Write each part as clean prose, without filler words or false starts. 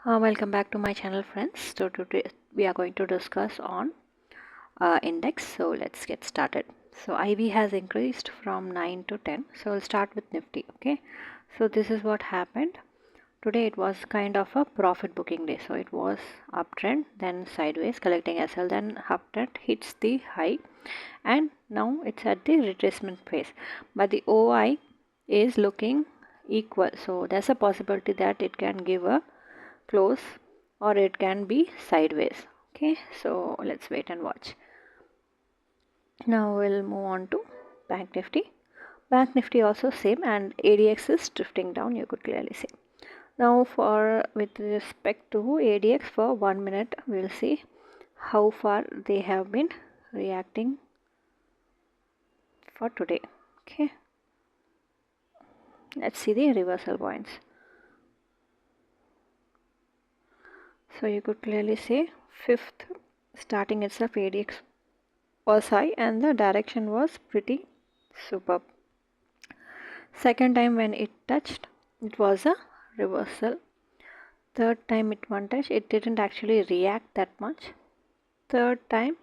Welcome back to my channel, friends. So today we are going to discuss on index. So let's get started. So IV has increased from 9 to 10. So we'll start with Nifty. Okay, so this is what happened today. It was kind of a profit booking day. So it was uptrend, then sideways collecting SL, then uptrend hits the high, and now it's at the retracement phase, but the OI is looking equal. So there's a possibility that it can give a close or it can be sideways. Okay, so let's wait and watch. Now we'll move on to Bank Nifty also same, and ADX is drifting down, you could clearly see. Now for with respect to ADX, for 1 minute we'll see how far they have been reacting for today. Okay, let's see the reversal points. So you could clearly see fifth starting itself ADX was high and the direction was pretty superb. Second time when it touched, it was a reversal. Third time it one touch, it didn't actually react that much. Third time,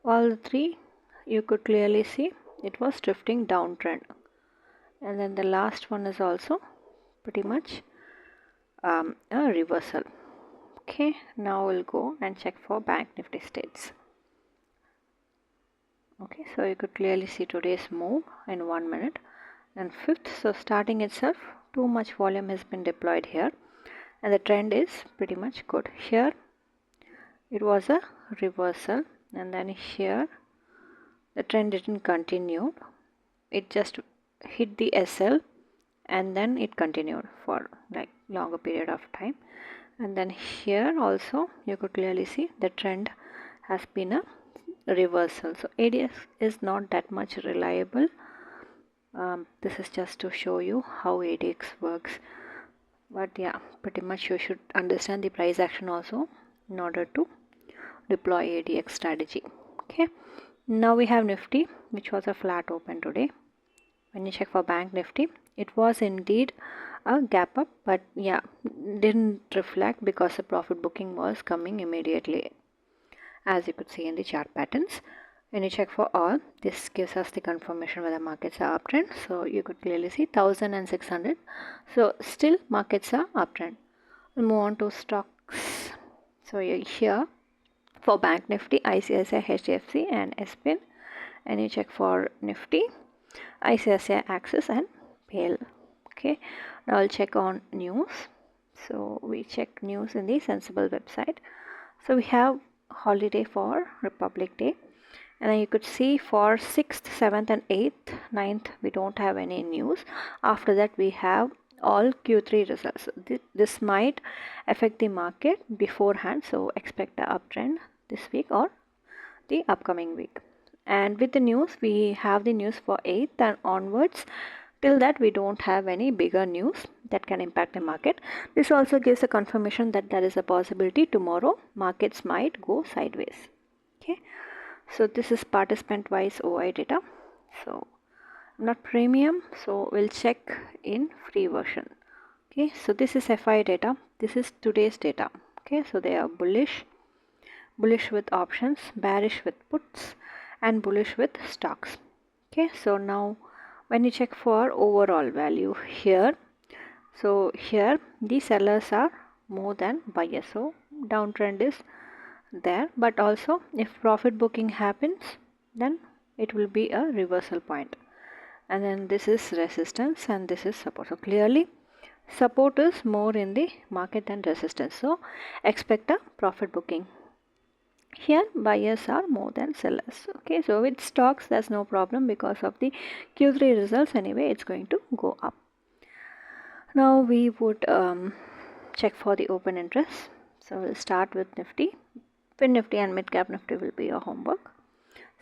all the three you could clearly see it was drifting downtrend. And then the last one is also pretty much a reversal. Okay, now we'll go and check for Bank Nifty states. Okay, so you could clearly see today's move in 1 minute. And fifth, so starting itself, too much volume has been deployed here, and the trend is pretty much good. Here it was a reversal, and then here the trend didn't continue, it just hit the SL and then it continued for like longer period of time. And then here also you could clearly see the trend has been a reversal. So ADX is not that much reliable. This is just to show you how ADX works, but yeah, pretty much you should understand the price action also in order to deploy ADX strategy. Okay, now we have Nifty, which was a flat open today. When you check for Bank Nifty, it was indeed a gap up, but yeah, didn't reflect because the profit booking was coming immediately, as you could see in the chart patterns. When you check for all, this gives us the confirmation whether markets are uptrend. So you could clearly see 1600. So still markets are uptrend. We'll move on to stocks. So here for Bank Nifty, ICICI, HDFC and SPIN. And you check for Nifty, ICICI, Axis and PAL. Okay, now I'll check on news. So we check news in the Sensible website. So we have holiday for Republic Day, and then you could see for 6th, 7th and 8th, 9th we don't have any news. After that we have all Q3 results. This might affect the market beforehand, so expect the uptrend this week or the upcoming week. And with the news, we have the news for 8th and onwards. Till that we don't have any bigger news that can impact the market. This also gives a confirmation that there is a possibility tomorrow markets might go sideways. Okay, so this is participant wise OI data. So not premium, so we'll check in free version. Okay, so this is FI data, this is today's data. Okay, so they are bullish with options, bearish with puts and bullish with stocks. Okay, so now when you check for overall value here, so here the sellers are more than buyers, so downtrend is there, but also if profit booking happens, then it will be a reversal point. And then this is resistance and this is support. So clearly support is more in the market than resistance, so expect a profit booking. Here buyers are more than sellers. Okay, so with stocks there's no problem because of the Q3 results. Anyway, it's going to go up. Now we would check for the open interest. So we'll start with Nifty. Finnifty and Midcap Nifty will be your homework.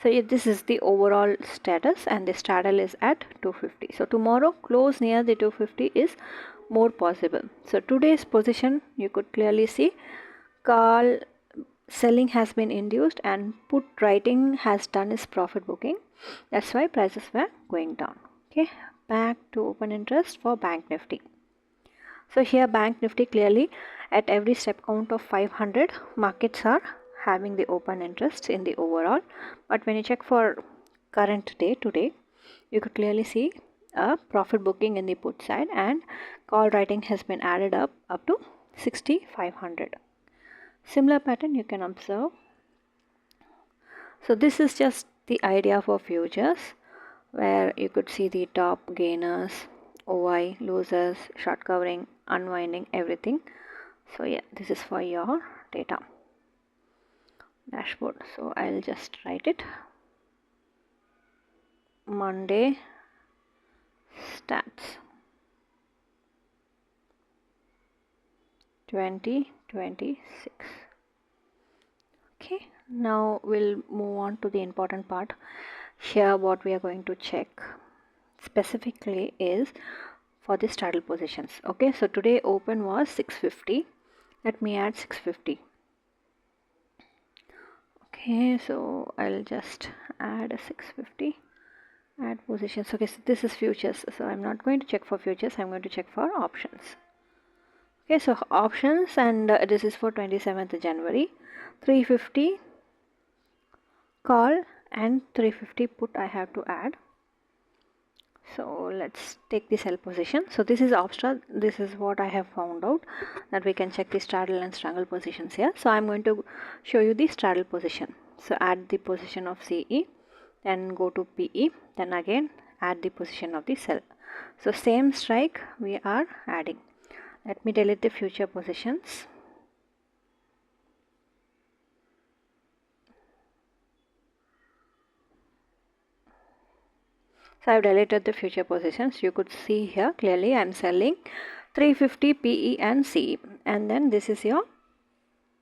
So this is the overall status, and the straddle is at 250. So tomorrow close near the 250 is more possible. So today's position you could clearly see call selling has been induced and put writing has done its profit booking. That's why prices were going down. Okay, back to open interest for Bank Nifty. So here Bank Nifty clearly at every step count of 500, markets are having the open interest in the overall. But when you check for current day today, you could clearly see a profit booking in the put side, and call writing has been added up to 6500. Similar pattern you can observe. So this is just the idea for futures, where you could see the top gainers, OI, losers, short covering, unwinding, everything. So yeah, this is for your data dashboard. So I'll just write it. Monday stats 2026. Okay, now we'll move on to the important part. Here what we are going to check specifically is for the straddle positions. Okay, so today open was 650. Let me add 650. Okay, so I'll just add a 650, add positions. Okay, so this is futures, so I'm not going to check for futures, I'm going to check for options. Okay, so options, and this is for 27th January. 350 call and 350 put I have to add. So let's take the sell position. So this is Opstra. This is what I have found out, that we can check the straddle and strangle positions here. So I'm going to show you the straddle position. So add the position of CE, then go to PE, then again add the position of the sell. So same strike we are adding. Let me delete the future positions. So I've deleted the future positions. You could see here clearly I'm selling 350 PE and CE, and then this is your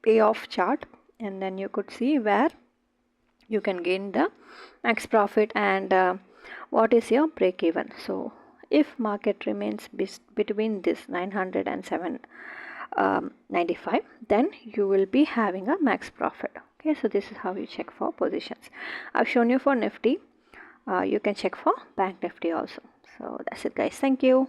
payoff chart, and then you could see where you can gain the max profit and what is your break even. So if market remains between this 900 and 795, then you will be having a max profit. Okay, so this is how you check for positions. I've shown you for Nifty. You can check for Bank Nifty also. So that's it guys, thank you.